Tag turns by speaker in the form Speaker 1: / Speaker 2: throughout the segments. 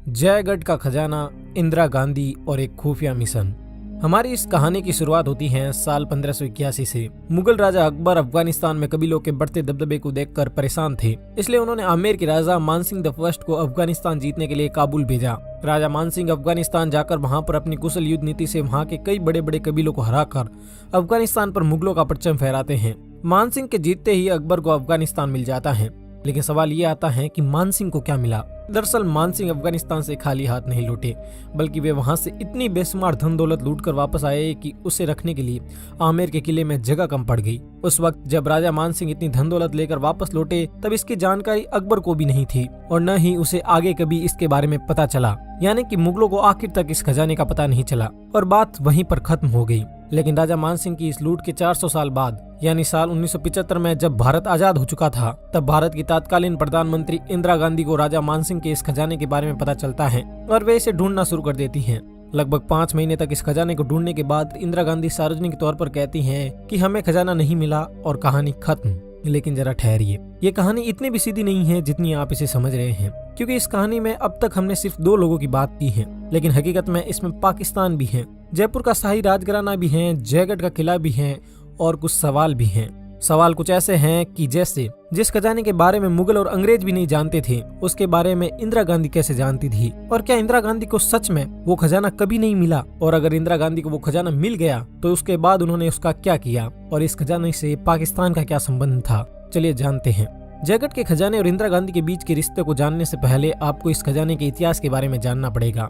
Speaker 1: जयगढ़ का खजाना, इंदिरा गांधी और एक खुफिया मिशन। हमारी इस कहानी की शुरुआत होती है साल 1581 से। मुगल राजा अकबर अफगानिस्तान में कबीलों के बढ़ते दबदबे को देखकर परेशान थे, इसलिए उन्होंने आमेर के राजा मानसिंह द फर्स्ट को अफगानिस्तान जीतने के लिए काबुल भेजा। राजा मानसिंह अफगानिस्तान जाकर वहां पर अपनी कुशल युद्ध नीति से वहां के कई बड़े बड़े कबीलों को हराकर अफगानिस्तान पर मुगलों का परचम फहराते हैं। मानसिंह के जीतते ही अकबर को अफगानिस्तान मिल जाता है, लेकिन सवाल ये आता है कि मानसिंह को क्या मिला। दरअसल मानसिंह अफगानिस्तान से खाली हाथ नहीं लौटे, बल्कि वे वहां से इतनी बेशुमार धन दौलत लूटकर वापस आए कि उसे रखने के लिए आमेर के किले में जगह कम पड़ गई। उस वक्त जब राजा मानसिंह इतनी धन दौलत लेकर वापस लौटे, तब इसकी जानकारी अकबर को भी नहीं थी और न ही उसे आगे कभी इसके बारे में पता चला। यानी कि मुगलों को आखिर तक इस खजाने का पता नहीं चला और बात वहीं पर खत्म हो गई। लेकिन राजा मानसिंह की इस लूट के 400 साल बाद, यानी साल 1975 में जब भारत आजाद हो चुका था, तब भारत की तत्कालीन प्रधानमंत्री इंदिरा गांधी को राजा मानसिंह के इस खजाने के बारे में पता चलता है और वे इसे ढूंढना शुरू कर देती हैं। लगभग 5 महीने तक इस खजाने को ढूंढने के बाद इंदिरा गांधी सार्वजनिक तौर पर कहती हैं कि हमें खजाना नहीं मिला और कहानी खत्म। लेकिन जरा ठहरिए, ये कहानी इतनी भी सीधी नहीं है जितनी आप इसे समझ रहे हैं, क्योंकि इस कहानी में अब तक हमने सिर्फ 2 लोगों की बात की है, लेकिन हकीकत में इसमें पाकिस्तान भी है, जयपुर का शाही राजघराना भी है, जयगढ़ का किला भी है और कुछ सवाल भी हैं। सवाल कुछ ऐसे हैं कि जैसे जिस खजाने के बारे में मुगल और अंग्रेज भी नहीं जानते थे, उसके बारे में इंदिरा गांधी कैसे जानती थी, और क्या इंदिरा गांधी को सच में वो खजाना कभी नहीं मिला, और अगर इंदिरा गांधी को वो खजाना मिल गया तो उसके बाद उन्होंने उसका क्या किया और इस खजाने से पाकिस्तान का क्या संबंध था। चलिए जानते हैं। जयगढ़ के खजाने और इंदिरा गांधी के बीच के रिश्ते को जानने से पहले आपको इस खजाने के इतिहास के बारे में जानना पड़ेगा।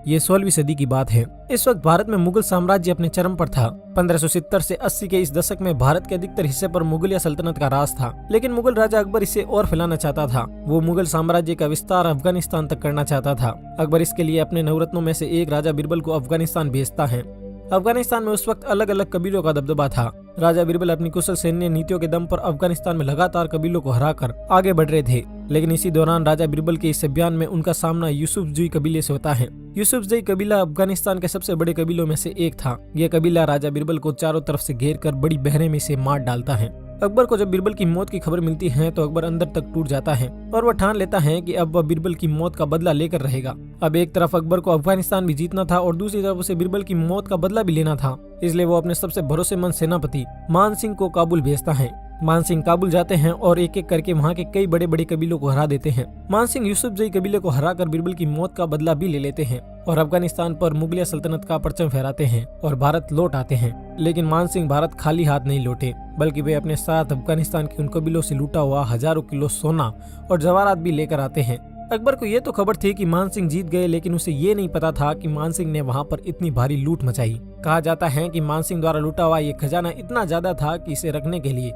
Speaker 1: ये 16वीं सदी की बात है। इस वक्त भारत में मुगल साम्राज्य अपने चरम पर था। 1570 से 80 के इस दशक में भारत के अधिकतर हिस्से पर मुगलिया सल्तनत का राज था, लेकिन मुगल राजा अकबर इसे और फैलाना चाहता था। वो मुगल साम्राज्य का विस्तार अफगानिस्तान तक करना चाहता था। अकबर इसके लिए अपने नवरत्नों में से एक राजा बिरबल को अफगानिस्तान भेजता है। अफगानिस्तान में उस वक्त अलग अलग कबीलों का दबदबा था। राजा बिरबल अपनी कुशल सैन्य नीतियों के दम पर अफगानिस्तान में लगातार कबीलों को हराकर आगे बढ़ रहे थे, लेकिन इसी दौरान राजा बिरबल के इस अभियान में उनका सामना यूसुफजई कबीले से होता है। यूसुफजई कबीला अफगानिस्तान के सबसे बड़े कबीलों में से एक था। यह कबीला राजा बिरबल को चारों तरफ से घेर कर बड़ी बेरहमी से मार डालता है। अकबर को जब बिरबल की मौत की खबर मिलती है तो अकबर अंदर तक टूट जाता है और वह ठान लेता है कि अब वह बिरबल की मौत का बदला लेकर रहेगा। अब एक तरफ अकबर को अफगानिस्तान भी जीतना था और दूसरी तरफ उसे बिरबल की मौत का बदला भी लेना था, इसलिए वो अपने सबसे भरोसेमंद सेनापति मानसिंह को काबुल भेजता है। मानसिंह काबुल जाते हैं और एक एक करके वहाँ के कई बड़े बड़े कबीलों को हरा देते हैं। मानसिंह यूसुफजई कबीले को हराकर बिरबल की मौत का बदला भी ले लेते हैं और अफगानिस्तान पर मुगलिया सल्तनत का परचम फहराते हैं और भारत लौट आते हैं। लेकिन मानसिंह भारत खाली हाथ नहीं लौटे, बल्कि वे अपने साथ अफगानिस्तान के उन कबीलों से लूटा हुआ हजारों किलो सोना और जवाहरात भी लेकर आते हैं। अकबर को ये तो खबर थी कि मानसिंह जीत गए, लेकिन उसे ये नहीं पता था कि मानसिंह ने वहाँ पर इतनी भारी लूट मचाई। कहा जाता है कि मानसिंह द्वारा लूटा हुआ ये खजाना इतना ज्यादा था कि इसे रखने के लिए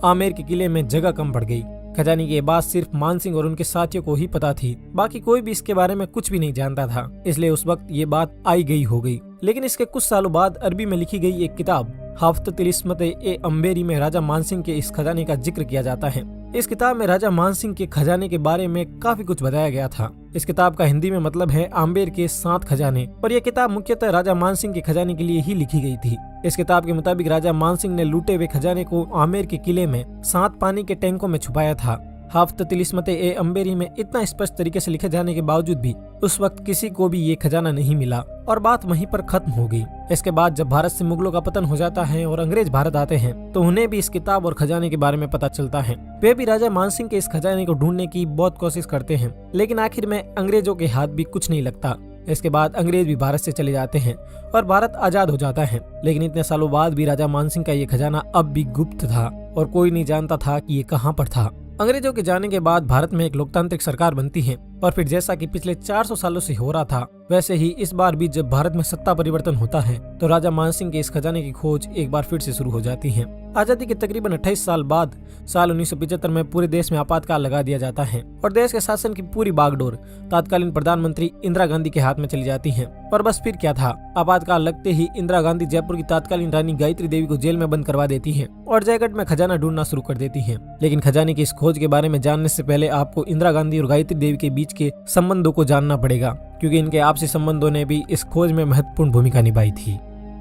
Speaker 1: आमेर के किले में जगह कम पड़ गई। खजाने की बात सिर्फ मानसिंह और उनके साथियों को ही पता थी, बाकी कोई भी इसके बारे में कुछ भी नहीं जानता था, इसलिए उस वक्त ये बात आई गई हो गई। लेकिन इसके कुछ सालों बाद अरबी में लिखी गई एक किताब हाफ्त-ए-तिलिस्मत-ए-अंबेरी में राजा मानसिंह के इस खजाने का जिक्र किया जाता है। इस किताब में राजा मानसिंह के खजाने के बारे में काफी कुछ बताया गया था। इस किताब का हिंदी में मतलब है आम्बेर के 7 खजाने, और यह किताब मुख्यतः राजा मानसिंह के खजाने के लिए ही लिखी गई थी। इस किताब के मुताबिक राजा मानसिंह ने लूटे हुए खजाने को आमेर के किले में 7 पानी के टैंकों में छुपाया था। हाफ्त-ए-तिलिस्मत-ए-अंबेरी में इतना स्पष्ट तरीके से लिखे जाने के बावजूद भी उस वक्त किसी को भी ये खजाना नहीं मिला और बात वहीं पर खत्म हो गई। इसके बाद जब भारत से मुगलों का पतन हो जाता है और अंग्रेज भारत आते हैं, तो उन्हें भी इस किताब और खजाने के बारे में पता चलता है। वे भी राजा मानसिंह के इस खजाने को ढूंढने की बहुत कोशिश करते हैं, लेकिन आखिर में अंग्रेजों के हाथ भी कुछ नहीं लगता। इसके बाद अंग्रेज भी भारत से चले जाते हैं और भारत आजाद हो जाता है। लेकिन इतने सालों बाद भी राजा मानसिंह का ये खजाना अब भी गुप्त था और कोई नहीं जानता था कि ये कहाँ पर था। अंग्रेजों के जाने के बाद भारत में एक लोकतांत्रिक सरकार बनती है और फिर जैसा कि पिछले 400 सालों से हो रहा था, वैसे ही इस बार भी जब भारत में सत्ता परिवर्तन होता है तो राजा मानसिंह के इस खजाने की खोज एक बार फिर से शुरू हो जाती है। आजादी के तकरीबन 28 साल बाद साल 1975 में पूरे देश में आपातकाल लगा दिया जाता है और देश के शासन की पूरी बागडोर तत्कालीन प्रधानमंत्री इंदिरा गांधी के हाथ में चली जाती है। और बस फिर क्या था, आपातकाल लगते ही इंदिरा गांधी जयपुर की तत्कालीन रानी गायत्री देवी को जेल में बंद करवा देती है और जयगढ़ में खजाना ढूंढना शुरू कर देती है। लेकिन खजाने की इस खोज के बारे में जानने से पहले आपको इंदिरा गांधी और गायत्री देवी के बीच के संबंधों को जानना पड़ेगा, क्योंकि इनके आपसी संबंधों ने भी इस खोज में महत्वपूर्ण भूमिका निभाई थी।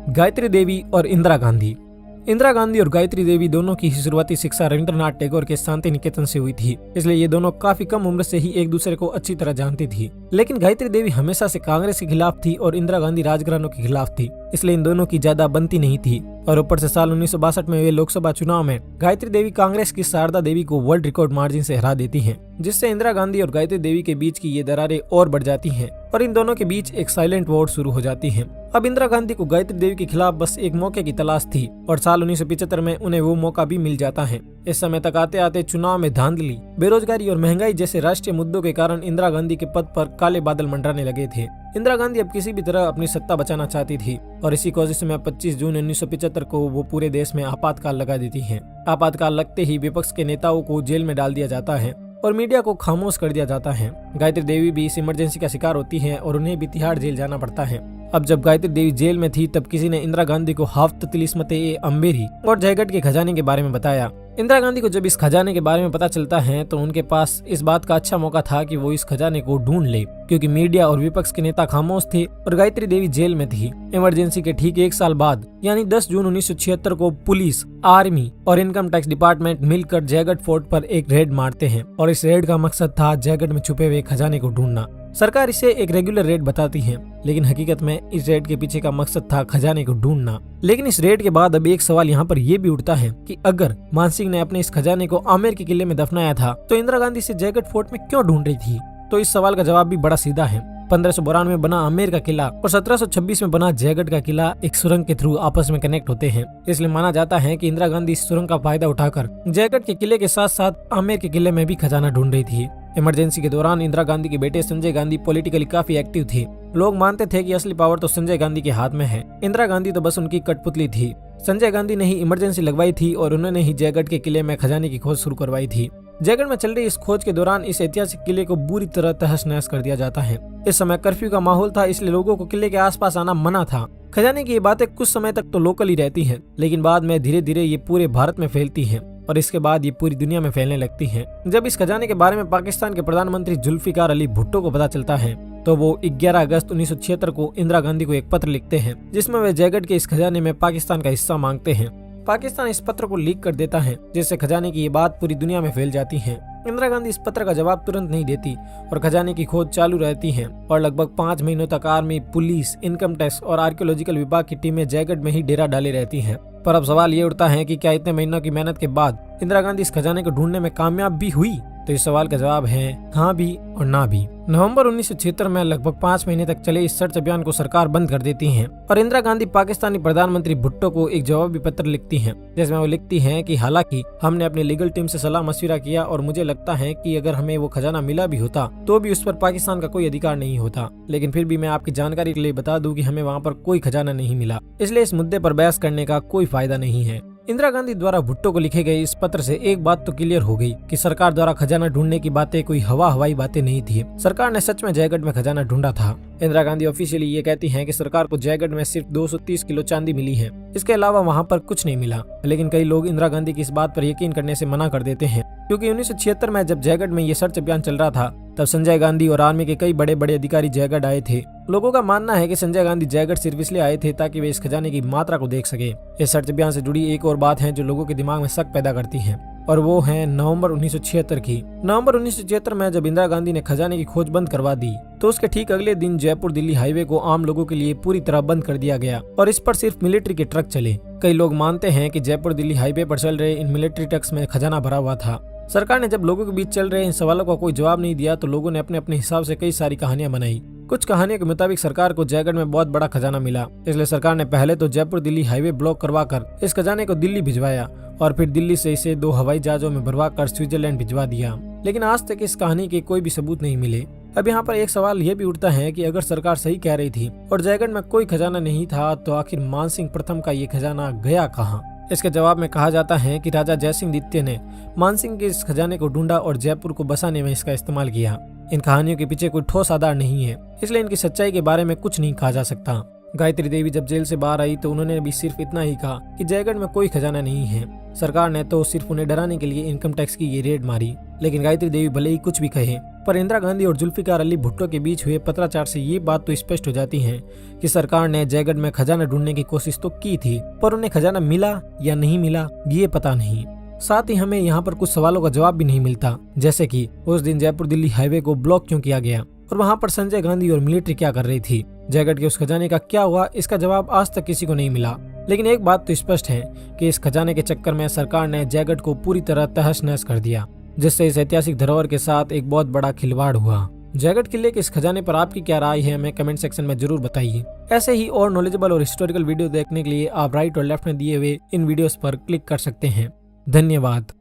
Speaker 1: गायत्री देवी और इंदिरा गांधी। इंदिरा गांधी और गायत्री देवी दोनों की शुरुआती शिक्षा रविंद्रनाथ टैगोर के शांति निकेतन से हुई थी, इसलिए ये दोनों काफी कम उम्र से ही एक दूसरे को अच्छी तरह जानती थी। लेकिन गायत्री देवी हमेशा से कांग्रेस के खिलाफ थी और इंदिरा गांधी राजघरानों के खिलाफ थी, इसलिए इन दोनों की ज्यादा बनती नहीं थी। और ऊपर से साल 1962 में हुए लोकसभा चुनाव में गायत्री देवी कांग्रेस की शारदा देवी को वर्ल्ड रिकॉर्ड मार्जिन से हरा देती हैं, जिससे इंदिरा गांधी और गायत्री देवी के बीच की ये दरारें और बढ़ जाती हैं और इन दोनों के बीच एक साइलेंट वॉर शुरू हो जाती है। अब इंदिरा गांधी को गायत्री देवी के खिलाफ बस एक मौके की तलाश थी और साल 1975 में उन्हें वो मौका भी मिल जाता है। इस समय तक आते आते चुनाव में धांधली, बेरोजगारी और महंगाई जैसे राष्ट्रीय मुद्दों के कारण इंदिरा गांधी के पद पर काले बादल मंडराने लगे थे। इंदिरा गांधी अब किसी भी तरह अपनी सत्ता बचाना चाहती थी और इसी कोशिश में 25 जून 1975 को वो पूरे देश में आपातकाल लगा देती हैं। आपातकाल लगते ही विपक्ष के नेताओं को जेल में डाल दिया जाता है और मीडिया को खामोश कर दिया जाता है। गायत्री देवी भी इस इमरजेंसी का शिकार होती हैं और उन्हें भी तिहाड़ जेल जाना पड़ता है। अब जब गायत्री देवी जेल में थी तब किसी ने इंदिरा गांधी को हाफ्त तिलिस्मत-ए अंबेरी और जयगढ़ के खजाने के बारे में बताया। इंदिरा गांधी को जब इस खजाने के बारे में पता चलता है तो उनके पास इस बात का अच्छा मौका था कि वो इस खजाने को ढूंढ ले, क्योंकि मीडिया और विपक्ष के नेता खामोश थे और गायत्री देवी जेल में थी। इमरजेंसी के ठीक एक साल बाद यानी 10 जून 1976 को पुलिस, आर्मी और इनकम टैक्स डिपार्टमेंट मिलकर जयगढ़ फोर्ट पर एक रेड मारते हैं और इस रेड का मकसद था जयगढ़ में छुपे हुए खजाने को ढूंढना। सरकार इसे एक रेगुलर रेड बताती है, लेकिन हकीकत में इस रेड के पीछे का मकसद था खजाने को ढूंढना। लेकिन इस रेड के बाद अब एक सवाल यहाँ पर यह भी उठता है कि अगर मानसिंह ने अपने इस खजाने को आमेर के किले में दफनाया था तो इंदिरा गांधी से जयगढ़ फोर्ट में क्यों ढूंढ रही थी? तो इस सवाल का जवाब भी बड़ा सीधा है। 1592 में बना आमेर का किला और 1726 में बना जयगढ़ का किला एक सुरंग के थ्रू आपस में कनेक्ट होते हैं, इसलिए माना जाता है कि इंदिरा गांधी इस सुरंग का फायदा उठाकर जयगढ़ के किले के साथ साथ आमेर के किले में भी खजाना ढूंढ रही थी। इमरजेंसी के दौरान इंदिरा गांधी के बेटे संजय गांधी पॉलिटिकली काफी एक्टिव थे। लोग मानते थे कि असली पावर तो संजय गांधी के हाथ में है, इंदिरा गांधी तो बस उनकी कठपुतली थी। संजय गांधी ने ही इमरजेंसी लगवाई थी और उन्होंने ही जयगढ़ के किले में खजाने की खोज शुरू करवाई थी। जयगढ़ में चल रही इस खोज के दौरान इस ऐतिहासिक किले को बुरी तरह तहस नहस कर दिया जाता है। इस समय कर्फ्यू का माहौल था, इसलिए लोगों को किले के आसपास आना मना था। खजाने की ये बातें कुछ समय तक तो लोकल ही रहती हैं, लेकिन बाद में धीरे धीरे ये पूरे भारत में फैलती हैं और इसके बाद ये पूरी दुनिया में फैलने लगती हैं। जब इस खजाने के बारे में पाकिस्तान के प्रधानमंत्री जुल्फिकार अली भुट्टो को पता चलता है तो वो 11 अगस्त 1976 को इंदिरा गांधी को एक पत्र लिखते हैं, जिसमें वे जयगढ़ के इस खजाने में पाकिस्तान का हिस्सा मांगते हैं। पाकिस्तान इस पत्र को लीक कर देता है, जिससे खजाने की ये बात पूरी दुनिया में फैल जाती है। इंदिरा गांधी इस पत्र का जवाब तुरंत नहीं देती और खजाने की खोज चालू रहती है और लगभग 5 महीनों तक आर्मी, पुलिस, इनकम टैक्स और आर्कियोलॉजिकल विभाग की टीमें जयगढ़ में ही डेरा डाले रहती हैं। पर अब सवाल ये उठता है कि क्या इतने महीनों की मेहनत के बाद इंदिरा गांधी इस खजाने को ढूंढने में कामयाब भी हुई? तो इस सवाल का जवाब है हाँ भी और ना भी। नवंबर 1976 में लगभग 5 महीने तक चले इस सर्च अभियान को सरकार बंद कर देती है और इंदिरा गांधी पाकिस्तानी प्रधानमंत्री भुट्टो को एक जवाबी पत्र लिखती हैं, जिसमें वो लिखती हैं कि हालांकि हमने अपनी लीगल टीम से सलाह मशविरा किया और मुझे लगता है कि अगर हमें वो खजाना मिला भी होता तो भी उस पर पाकिस्तान का कोई अधिकार नहीं होता, लेकिन फिर भी मैं आपकी जानकारी के लिए बता दूं कि हमें वहाँ पर कोई खजाना नहीं मिला, इसलिए इस मुद्दे पर बहस करने का कोई फायदा नहीं है। इंदिरा गांधी द्वारा भुट्टो को लिखे गए इस पत्र से एक बात तो क्लियर हो गई कि सरकार द्वारा खजाना ढूंढने की बातें कोई हवाई बातें नहीं थी। सरकार ने सच में जयगढ़ में खजाना ढूंढा था। इंदिरा गांधी ऑफिशियली ये कहती हैं कि सरकार को जयगढ़ में सिर्फ 230 किलो चांदी मिली है, इसके अलावा वहाँ पर कुछ नहीं मिला। लेकिन कई लोग इंदिरा गांधी की इस बात पर यकीन करने से मना कर देते हैं, क्योंकि 1976 में जब जयगढ़ में ये सर्च अभियान चल रहा था तब संजय गांधी और आर्मी के कई बड़े बड़े अधिकारी जयगढ़ आए थे। लोगों का मानना है कि संजय गांधी जयगढ़ सिर्फ इसलिए आए थे ताकि वे इस खजाने की मात्रा को देख सके। इस सर्च अभियान से जुड़ी एक और बात है जो लोगों के दिमाग में शक पैदा करती है और वो है नवंबर 1976 की। नवंबर 1976 में जब इंदिरा गांधी ने खजाने की खोज बंद करवा दी तो उसके ठीक अगले दिन जयपुर दिल्ली हाईवे को आम लोगों के लिए पूरी तरह बंद कर दिया गया और इस पर सिर्फ मिलिट्री के ट्रक चले। कई लोग मानते हैं कि जयपुर दिल्ली हाईवे पर चल रहे इन मिलिट्री ट्रक्स में खजाना भरा हुआ था। सरकार ने जब लोगों के बीच चल रहे इन सवालों का कोई जवाब नहीं दिया तो लोगों ने अपने अपने हिसाब से कई सारी कहानियां बनाई। कुछ कहानियों के मुताबिक सरकार को जयगढ़ में बहुत बड़ा खजाना मिला, इसलिए सरकार ने पहले तो जयपुर दिल्ली हाईवे ब्लॉक करवाकर इस खजाने को दिल्ली भिजवाया और फिर दिल्ली से इसे 2 हवाई जहाजों में भरवाकर स्विट्जरलैंड भिजवा दिया। लेकिन आज तक इस कहानी के कोई भी सबूत नहीं मिले। अब यहाँ पर एक सवाल ये भी उठता है कि अगर सरकार सही कह रही थी और जयगढ़ में कोई खजाना नहीं था तो आखिर मानसिंह प्रथम का ये खजाना गया कहाँ? इसके जवाब में कहा जाता है कि राजा जयसिंह द्वितीय ने मानसिंह के इस खजाने को ढूंढा और जयपुर को बसाने में इसका इस्तेमाल किया। इन कहानियों के पीछे कोई ठोस आधार नहीं है, इसलिए इनकी सच्चाई के बारे में कुछ नहीं कहा जा सकता। गायत्री देवी जब जेल से बाहर आई तो उन्होंने भी सिर्फ इतना ही कहा कि जयगढ़ में कोई खजाना नहीं है। सरकार ने तो सिर्फ उन्हें डराने के लिए इनकम टैक्स की ये रेड मारी, लेकिन गायत्री देवी भले ही कुछ भी कहे पर इंदिरा गांधी और जुल्फिकार अली भुट्टो के बीच हुए पत्राचार से ये बात तो स्पष्ट हो जाती है कि सरकार ने जयगढ़ में खजाना ढूंढने की कोशिश तो की थी, पर उन्हें खजाना मिला या नहीं मिला ये पता नहीं। साथ ही हमें यहाँ पर कुछ सवालों का जवाब भी नहीं मिलता, जैसे कि उस दिन जयपुर दिल्ली हाईवे को ब्लॉक क्यों किया गया और वहाँ पर संजय गांधी और मिलिट्री क्या कर रही थी। जयगढ़ के उस खजाने का क्या हुआ, इसका जवाब आज तक किसी को नहीं मिला। लेकिन एक बात तो स्पष्ट है कि इस खजाने के चक्कर में सरकार ने जयगढ़ को पूरी तरह तहस नहस कर दिया, जिससे इस ऐतिहासिक धरोहर के साथ एक बहुत बड़ा खिलवाड़ हुआ। जयगढ़ किले के इस खजाने पर आपकी क्या राय है, हमें कमेंट सेक्शन में जरूर बताइए। ऐसे ही और नॉलेजेबल और हिस्टोरिकल वीडियो देखने के लिए आप राइट और लेफ्ट में दिए हुए इन वीडियोस पर क्लिक कर सकते हैं। धन्यवाद।